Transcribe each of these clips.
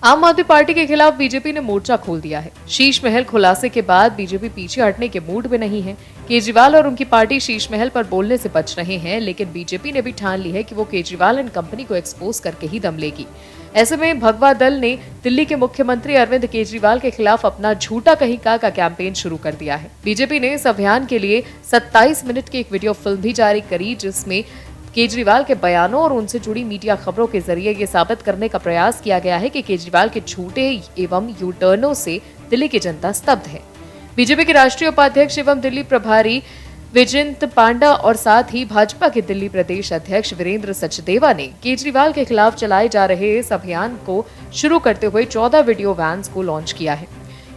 आम आदमी पार्टी के खिलाफ बीजेपी ने मोर्चा खोल दिया है। शीश महल खुलासे के बाद बीजेपी पीछे हटने के मूड में नहीं है। केजरीवाल और उनकी पार्टी शीश महल पर बोलने से बच रहे हैं, लेकिन बीजेपी ने भी ठान ली है कि वो केजरीवाल एंड कंपनी को एक्सपोज करके ही दम लेगी। ऐसे में भगवा दल ने दिल्ली के मुख्यमंत्री अरविंद केजरीवाल के खिलाफ अपना झूठा कहीं का कैंपेन शुरू कर दिया है। बीजेपी ने इस अभियान के लिए 27 मिनट की एक वीडियो फिल्म भी जारी करी, जिसमें केजरीवाल के बयानों और उनसे जुड़ी मीडिया खबरों के जरिए ये साबित करने का प्रयास किया गया है कि केजरीवाल के झूठे एवं यू टर्नों से दिल्ली की जनता स्तब्ध है। बीजेपी के राष्ट्रीय उपाध्यक्ष एवं दिल्ली प्रभारी विजयंत पांडा और साथ ही भाजपा के दिल्ली प्रदेश अध्यक्ष वीरेंद्र सचदेवा ने केजरीवाल के खिलाफ चलाए जा रहे इस अभियान को शुरू करते हुए 14 वीडियो वैन्स को लॉन्च किया है।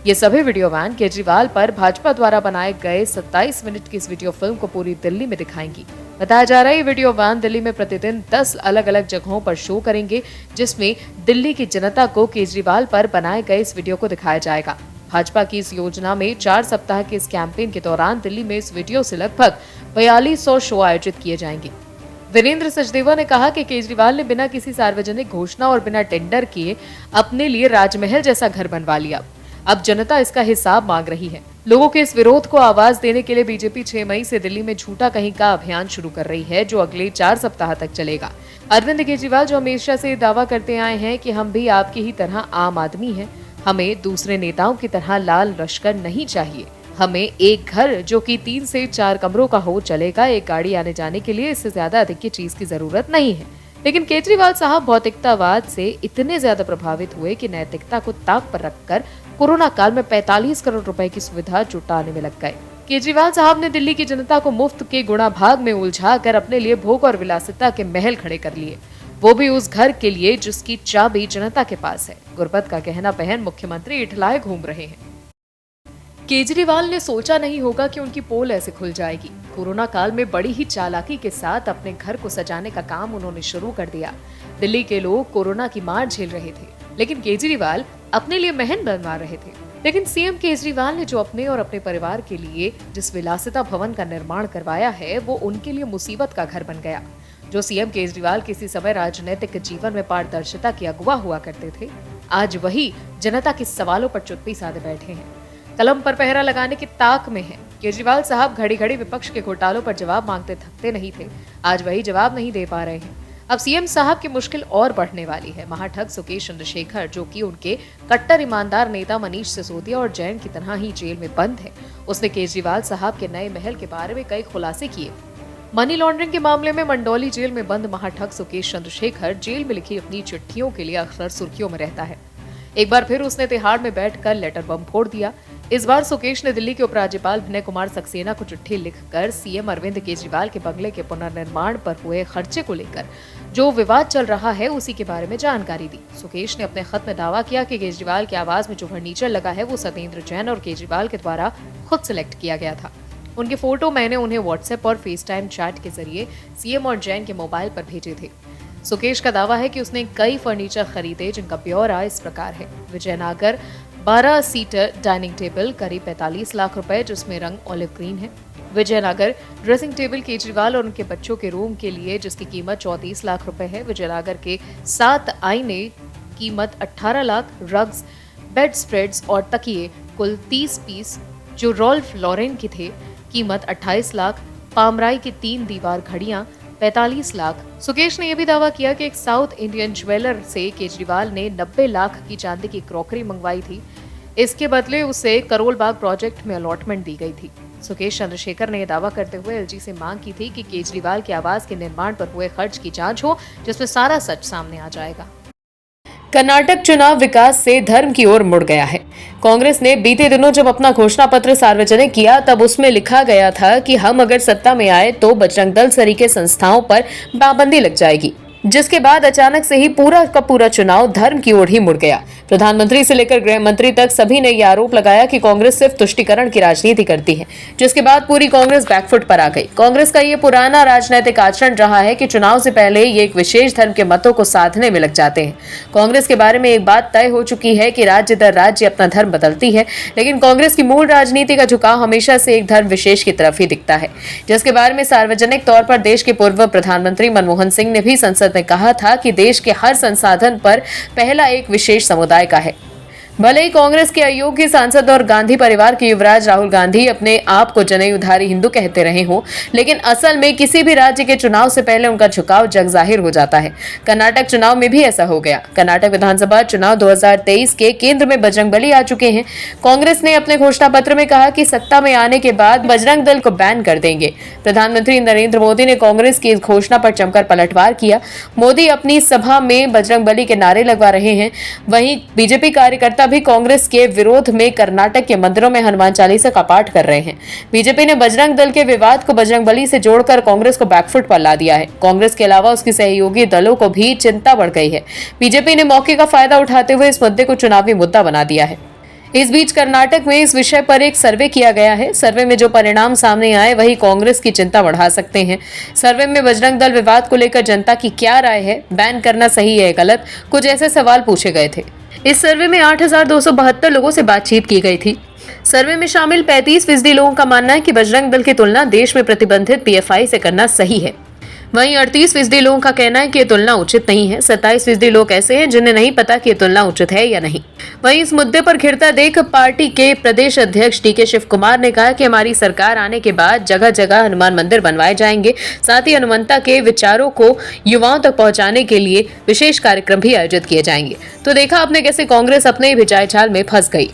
ये सभी वीडियो वैन केजरीवाल पर भाजपा द्वारा बनाए गए 27 मिनट की इस वीडियो फिल्म को पूरी दिल्ली में दिखाएंगी। बताया जा रहा है ये वीडियो वैन दिल्ली में प्रतिदिन 10 अलग अलग जगहों पर शो करेंगे, जिसमें दिल्ली की जनता को केजरीवाल पर बनाए गए इस वीडियो को दिखाया जाएगा। भाजपा की इस योजना में 4 सप्ताह के इस कैंपेन के दौरान दिल्ली में इस वीडियो से लगभग 4200 शो आयोजित किए जाएंगे। वीरेंद्र सचदेवा ने कहा कि केजरीवाल ने बिना किसी सार्वजनिक घोषणा और बिना टेंडर किए अपने लिए राजमहल जैसा घर बनवा लिया। अब जनता इसका हिसाब मांग रही है। लोगों के इस विरोध को आवाज देने के लिए बीजेपी 6 मई से दिल्ली में झूठा कहीं का अभियान शुरू कर रही है, जो अगले 4 सप्ताह तक चलेगा। अरविंद केजरीवाल जो हमेशा से दावा करते आए हैं कि हम भी आपकी ही तरह आम आदमी हैं, हमें दूसरे नेताओं की तरह लाल लश्कर नहीं चाहिए, हमें एक घर जो कि 3 से 4 कमरों का हो चलेगा, एक गाड़ी आने जाने के लिए इससे ज्यादा अधिक की चीज की जरूरत नहीं है। लेकिन केजरीवाल साहब भौतिकतावाद से इतने ज्यादा प्रभावित हुए कि नैतिकता को ताक पर रखकर कोरोना काल में 45 करोड़ रुपए की सुविधा जुटाने में लग गए। केजरीवाल साहब ने दिल्ली की जनता को मुफ्त के गुणा भाग में उलझाकर अपने लिए भोग और विलासिता के महल खड़े कर लिए, वो भी उस घर के लिए जिसकी चाबी जनता के पास है। गुरबत का गहना पहन मुख्यमंत्री इठलाए घूम रहे हैं। केजरीवाल ने सोचा नहीं होगा कि उनकी पोल ऐसे खुल जाएगी। कोरोना काल में बड़ी ही चालाकी के साथ अपने घर को सजाने का काम उन्होंने शुरू कर दिया। दिल्ली के लोग कोरोना की मार झेल रहे थे, लेकिन केजरीवाल अपने लिए महल बनवा रहे थे। लेकिन सीएम केजरीवाल ने जो अपने और अपने परिवार के लिए जिस विलासिता भवन का निर्माण करवाया है, वो उनके लिए मुसीबत का घर बन गया। जो सीएम केजरीवाल किसी समय राजनीतिक जीवन में पारदर्शिता के अगुवा हुआ करते थे, आज वही जनता के सवालों पर चुप्पी साधे बैठे हैं, कलम पर पहरा लगाने की ताक में है। केजरीवाल साहब घड़ी घड़ी विपक्ष के घोटालों पर जवाब मांगते थकते नहीं थे, आज वही जवाब नहीं दे पा रहे हैं। अब सीएम साहब की मुश्किल और बढ़ने वाली है। महाठग सुकेश चंद्रशेखर, जो कि उनके कट्टर ईमानदार नेता मनीष सिसोदिया और जैन की तरह ही जेल में बंद है, उसने केजरीवाल साहब के नए महल के बारे में कई खुलासे किए। मनी लॉन्ड्रिंग के मामले में मंडौली जेल में बंद महाठग सुकेश चंद्रशेखर जेल में लिखी अपनी चिट्ठियों के लिए अक्सर सुर्खियों में रहता है। एक बार फिर उसने तिहाड़ में बैठकर लेटर बम फोड़ दिया। इस बार सुकेश ने दिल्ली के उपराज्यपाल विनय कुमार सक्सेना को चिट्ठी लिखकर सीएम अरविंद केजरीवाल के बंगले के पुनर्निर्माण पर हुए खर्चे को लेकर जो विवाद चल रहा है, उसी के बारे में जानकारी दी। सुकेश ने अपने खत में दावा किया कि केजरीवाल के आवास में जो फर्नीचर लगा है, वो सत्येंद्र जैन और केजरीवाल के द्वारा खुद सिलेक्ट किया गया था। उनके फोटो मैंने उन्हें व्हाट्सएप और फेसटाइम चैट के जरिए सीएम और जैन के मोबाइल पर भेजे थे। सुकेश का दावा है कि उसने कई फर्नीचर खरीदे, जिनका ब्यौरा इस प्रकार है। विजयनगर 12 सीटर डाइनिंग टेबल करीब 45 लाख रुपए, जिसमें रंग ऑलिव ग्रीन है। विजयनगर ड्रेसिंग टेबल केजरीवाल और उनके बच्चों के रूम के लिए, जिसकी कीमत 34 लाख रुपए है। विजयनगर के 7 आईने, कीमत 18 लाख। रग्स, बेड स्प्रेड्स और तकिए कुल 30 पीस जो रॉल्फ लॉरेन के थे, कीमत 28 लाख। पामराई की 3 दीवार घड़ियां 45 लाख। सुकेश ने यह भी दावा किया कि एक साउथ इंडियन ज्वेलर से केजरीवाल ने 90 लाख की चांदी की क्रॉकरी मंगवाई थी। इसके बदले उसे करोल बाग प्रोजेक्ट में अलॉटमेंट दी गई थी। सुकेश चंद्रशेखर ने यह दावा करते हुए एलजी से मांग की थी कि केजरीवाल के आवास के निर्माण पर हुए खर्च की जांच हो, जिसमें सारा सच सामने आ जाएगा। कर्नाटक चुनाव विकास से धर्म की ओर मुड़ गया है। कांग्रेस ने बीते दिनों जब अपना घोषणा पत्र सार्वजनिक किया, तब उसमें लिखा गया था कि हम अगर सत्ता में आए तो बजरंग दल सरीखे संस्थाओं पर पाबंदी लग जाएगी, जिसके बाद अचानक से ही पूरा का पूरा चुनाव धर्म की ओर ही मुड़ गया। प्रधानमंत्री से लेकर गृह मंत्री तक सभी ने यह आरोप लगाया कि कांग्रेस सिर्फ तुष्टीकरण की राजनीति करती है, जिसके बाद पूरी कांग्रेस बैकफुट पर आ गई। कांग्रेस का ये पुराना राजनीतिक आचरण रहा है कि चुनाव से पहले ये एक विशेष धर्म के मतों को साधने में लग जाते हैं। कांग्रेस के बारे में एक बात तय हो चुकी है कि राज्य दर राज्य अपना धर्म बदलती है, लेकिन कांग्रेस की मूल राजनीति का झुकाव हमेशा से एक धर्म विशेष की तरफ ही दिखता है, जिसके बारे में सार्वजनिक तौर पर देश के पूर्व प्रधानमंत्री मनमोहन सिंह ने भी संसद में कहा था कि देश के हर संसाधन पर पहला एक विशेष समुदाय समुदाय का है। भले ही कांग्रेस के अयोग्य सांसद और गांधी परिवार के युवराज राहुल गांधी अपने आप को जनयुद्धारी हिंदू कहते रहे हो, लेकिन असल में किसी भी राज्य के चुनाव से पहले उनका झुकाव जग जाहिर हो जाता है। कर्नाटक चुनाव में भी ऐसा हो गया। कर्नाटक विधानसभा चुनाव 2023 के केंद्र में बजरंगबली आ चुके हैं। कांग्रेस ने अपने घोषणा पत्र में कहा कि सत्ता में आने के बाद बजरंग दल को बैन कर देंगे। प्रधानमंत्री नरेंद्र मोदी ने कांग्रेस की इस घोषणा पर जमकर पलटवार किया। मोदी अपनी सभा में बजरंगबली के नारे लगवा रहे हैं। वहीं बीजेपी कार्यकर्ता भी कांग्रेस के विरोध में कर्नाटक के मंदिरों में हनुमान चालीसा का पाठ कर रहे हैं। बीजेपी ने बजरंग दल के विवाद को बजरंगबली से जोड़कर कांग्रेस को बैकफुट पर ला दिया है। कांग्रेस के अलावा उसकी सहयोगी दलों को भी चिंता बढ़ गई है। बीजेपी ने मौके का फायदा उठाते हुए इस मुद्दे को चुनावी मुद्दा बना दिया है। इस बीच कर्नाटक में इस विषय पर एक सर्वे किया गया है। सर्वे में जो परिणाम सामने आए वही कांग्रेस की चिंता बढ़ा सकते हैं। सर्वे में बजरंग दल विवाद को लेकर जनता की क्या राय है, बैन करना सही है गलत, कुछ ऐसे सवाल पूछे गए थे। इस सर्वे में 8,272 लोगों से बातचीत की गई थी। सर्वे में शामिल 35% लोगों का मानना है कि बजरंग दल की तुलना देश में प्रतिबंधित पीएफआई से करना सही है। वहीं 38% लोगों का कहना है कि ये तुलना उचित नहीं है। 27% लोग ऐसे हैं जिन्हें नहीं पता कि ये तुलना उचित है या नहीं। वहीं इस मुद्दे पर घिरता देख पार्टी के प्रदेश अध्यक्ष डीके शिव कुमार ने कहा कि हमारी सरकार आने के बाद जगह जगह हनुमान मंदिर बनवाए जाएंगे। साथ ही हनुमंता के विचारों को युवाओं तक पहुंचाने के लिए विशेष कार्यक्रम भी आयोजित किए जाएंगे। तो देखा आपने कैसे कांग्रेस अपने विचार जाल में फंस गई।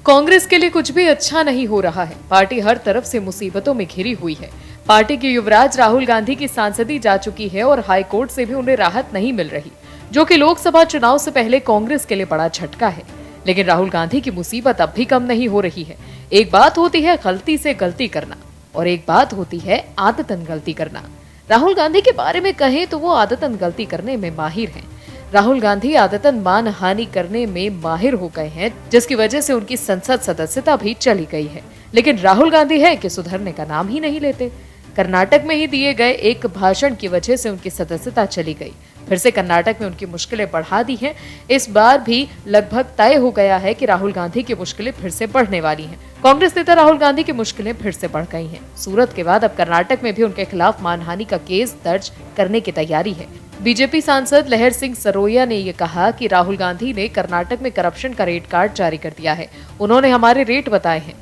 कांग्रेस के लिए कुछ भी अच्छा नहीं हो रहा है। पार्टी हर तरफ से मुसीबतों में घिरी हुई है। पार्टी के युवराज राहुल गांधी की सांसदी जा चुकी है और हाईकोर्ट से भी उन्हें राहत नहीं मिल रही, जो कि लोकसभा चुनाव से पहले कांग्रेस के लिए बड़ा झटका है। लेकिन राहुल गांधी की मुसीबत अब भी कम नहीं हो रही है। एक बात होती है गलती से गलती करना और एक बात होती है आदतन गलती करना। राहुल गांधी के बारे में कहें तो वो आदतन गलती करने में माहिर हैं। राहुल गांधी आदतन मानहानि करने में माहिर हो गए हैं, जिसकी वजह से उनकी संसद सदस्यता भी चली गई है। लेकिन राहुल गांधी है कि सुधरने का नाम ही नहीं लेते। कर्नाटक में ही दिए गए एक भाषण की वजह से उनकी सदस्यता चली गई। फिर से कर्नाटक में उनकी मुश्किलें बढ़ा दी हैं। इस बार भी लगभग तय हो गया है कि राहुल गांधी की मुश्किलें फिर से बढ़ने वाली हैं। कांग्रेस नेता राहुल गांधी की मुश्किलें फिर से बढ़ गई हैं। सूरत के बाद अब कर्नाटक में भी उनके खिलाफ मानहानि का केस दर्ज करने की तैयारी है। बीजेपी सांसद लहर सिंह सरोया ने ये कहा कि राहुल गांधी ने कर्नाटक में करप्शन का रेट कार्ड जारी कर दिया है। उन्होंने हमारे रेट बताए हैं।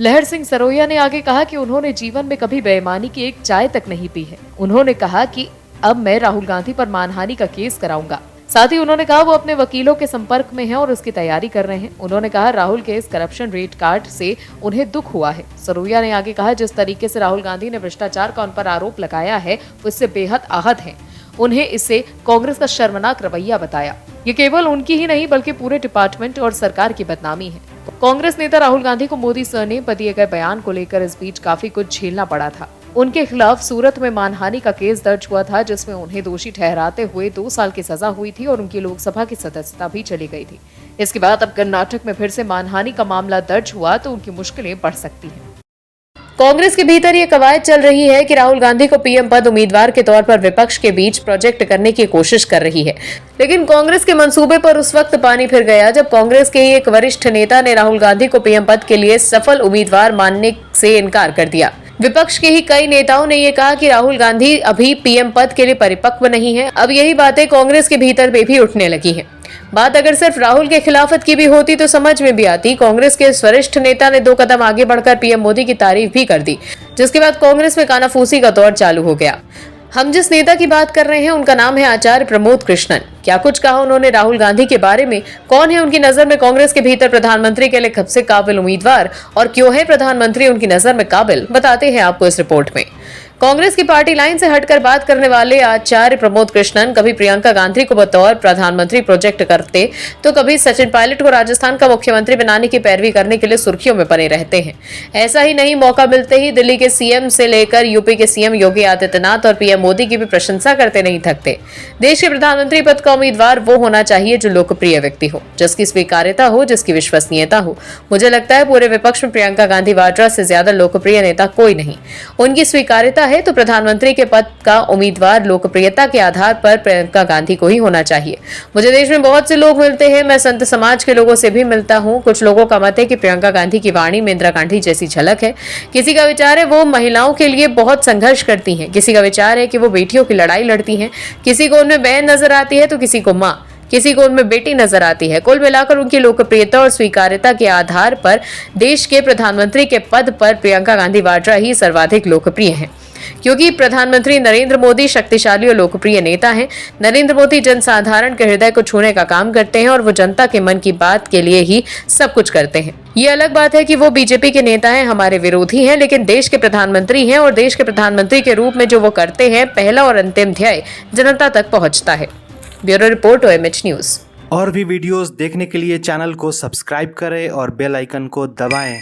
लहर सिंह सरोया ने आगे कहा कि उन्होंने जीवन में कभी बेईमानी की एक चाय तक नहीं पी है। उन्होंने कहा कि अब मैं राहुल गांधी पर मानहानि का केस कराऊंगा। साथ ही उन्होंने कहा वो अपने वकीलों के संपर्क में हैं और उसकी तैयारी कर रहे हैं। उन्होंने कहा राहुल के इस करप्शन रेट कार्ड से उन्हें दुख हुआ है। सरोया ने आगे कहा जिस तरीके से राहुल गांधी ने भ्रष्टाचार का उन पर आरोप लगाया है वो इससे बेहद आहत हैं। उन्हें इससे कांग्रेस का शर्मनाक रवैया बताया। ये केवल उनकी ही नहीं बल्कि पूरे डिपार्टमेंट और सरकार की बदनामी है। कांग्रेस नेता राहुल गांधी को मोदी सर ने दिए गए बयान को लेकर इस बीच काफी कुछ झेलना पड़ा था। उनके खिलाफ सूरत में मानहानि का केस दर्ज हुआ था, जिसमें उन्हें दोषी ठहराते हुए 2 साल की सजा हुई थी और उनकी लोकसभा की सदस्यता भी चली गई थी। इसके बाद अब कर्नाटक में फिर से मानहानि का मामला दर्ज हुआ तो उनकी मुश्किलें बढ़ सकती हैं। कांग्रेस के भीतर ये कवायद चल रही है कि राहुल गांधी को पीएम पद उम्मीदवार के तौर पर विपक्ष के बीच प्रोजेक्ट करने की कोशिश कर रही है। लेकिन कांग्रेस के मंसूबे पर उस वक्त पानी फिर गया जब कांग्रेस के एक वरिष्ठ नेता ने राहुल गांधी को पीएम पद के लिए सफल उम्मीदवार मानने से इनकार कर दिया। विपक्ष के ही कई नेताओं ने ये कहा कि राहुल गांधी अभी पीएम पद के लिए परिपक्व नहीं है। अब यही बातें कांग्रेस के भीतर में भी उठने लगी हैं। बात अगर सिर्फ राहुल के खिलाफत की भी होती तो समझ में भी आती। कांग्रेस के इस वरिष्ठ नेता ने 2 कदम आगे बढ़कर पीएम मोदी की तारीफ भी कर दी, जिसके बाद कांग्रेस में कानाफूसी का दौर चालू हो गया। हम जिस नेता की बात कर रहे हैं उनका नाम है आचार्य प्रमोद कृष्णन। क्या कुछ कहा उन्होंने राहुल गांधी के बारे में? कौन है उनकी नजर में कांग्रेस के भीतर प्रधानमंत्री के लिए सबसे काबिल उम्मीदवार और क्यों है प्रधानमंत्री उनकी नजर में काबिल, बताते हैं आपको इस रिपोर्ट में। कांग्रेस की पार्टी लाइन से हटकर बात करने वाले आचार्य प्रमोद कृष्णन कभी प्रियंका गांधी को बतौर प्रधानमंत्री प्रोजेक्ट करते तो कभी सचिन पायलट को राजस्थान का मुख्यमंत्री बनाने की पैरवी करने के लिए सुर्खियों में बने रहते हैं। ऐसा ही नहीं, मौका मिलते ही दिल्ली के सीएम से लेकर यूपी के सीएम योगी आदित्यनाथ और पीएम मोदी की भी प्रशंसा करते नहीं थकते। देश के प्रधानमंत्री पद का उम्मीदवार वो होना चाहिए जो लोकप्रिय व्यक्ति हो, जिसकी स्वीकार्यता हो, जिसकी विश्वसनीयता हो। मुझे लगता है पूरे विपक्ष में प्रियंका गांधी वाड्रा से ज्यादा लोकप्रिय नेता कोई नहीं। उनकी स्वीकार्यता है तो प्रधानमंत्री के पद का उम्मीदवार लोकप्रियता के आधार पर प्रियंका गांधी को ही होना चाहिए। मुझे देश में बहुत से लोग मिलते हैं, मैं संत समाज के लोगों से भी मिलता हूं। कुछ लोगों का मत है कि प्रियंका गांधी की वाणी में इंदिरा गांधी जैसी झलक है। किसी का विचार है वो महिलाओं के लिए बहुत संघर्ष करती हैं, किसी का विचार है कि वो बेटियों की लड़ाई लड़ती हैं, किसी को उनमें बहन नजर आती है तो किसी को माँ। किसी को उनमें बेटी नजर आती है। कुल मिलाकर उनकी लोकप्रियता और स्वीकार्यता के आधार पर देश के प्रधानमंत्री के पद पर प्रियंका गांधी वाड्रा ही सर्वाधिक लोकप्रिय हैं, क्योंकि प्रधानमंत्री नरेंद्र मोदी शक्तिशाली और लोकप्रिय नेता हैं। नरेंद्र मोदी जनसाधारण के हृदय को छूने का काम करते हैं और वो जनता के मन की बात के लिए ही सब कुछ करते हैं। ये अलग बात है कि वो बीजेपी के नेता हैं, हमारे विरोधी हैं, लेकिन देश के प्रधानमंत्री हैं और देश के प्रधानमंत्री के रूप में जो वो करते हैं, पहला और अंतिम ध्येय जनता तक पहुंचता है। Bureau report, OMH news. और भी वीडियोस देखने के लिए चैनल को सब्सक्राइब करें और बेल आइकन को दबाएं।